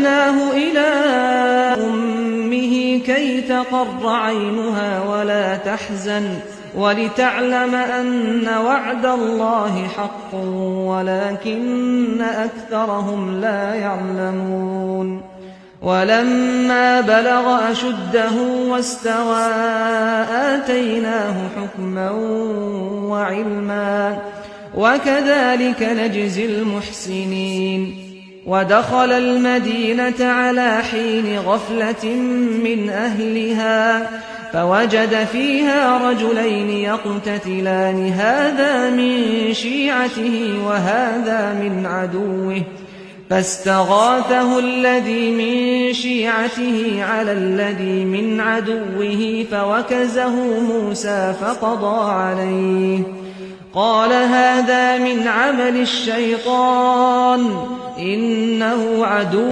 فَرَدَدْنَاهُ إِلَىٰ أُمِّهِ كَيْ تَقَرَّ عَيْنُهَا وَلَا تَحْزَنَ وَلِتَعْلَمَ أَنَّ وَعْدَ اللَّهِ حَقٌّ وَلَٰكِنَّ أَكْثَرَهُمْ لَا يَعْلَمُونَ وَلَمَّا بَلَغَ أَشُدَّهُ وَاسْتَوَىٰ آتَيْنَاهُ حُكْمًا وَعِلْمًا ۚ وَكَذَٰلِكَ نَجْزِي الْمُحْسِنِينَ وَدَخَلَ الْمَدِينَةَ عَلَىٰ حِينِ غَفْلَةٍ مِّنْ أَهْلِهَا فَوَجَدَ فِيهَا رَجُلَيْنِ يَقْتَتِلَانِ هَٰذَا مِن شِيعَتِهِ وَهَٰذَا مِنْ عَدُوِّهِ فَاسْتَغَاثَهُ الَّذِي مِن شِيعَتِهِ عَلَى الَّذِي مِنْ عَدُوِّهِ فَوَكَزَهُ مُوسَىٰ فَقَضَىٰ عَلَيْهِ قَالَ هَٰذَا مِنْ عَمَلِ الشَّيْطَانِ ۖ إِنَّهُ عَدُوٌّ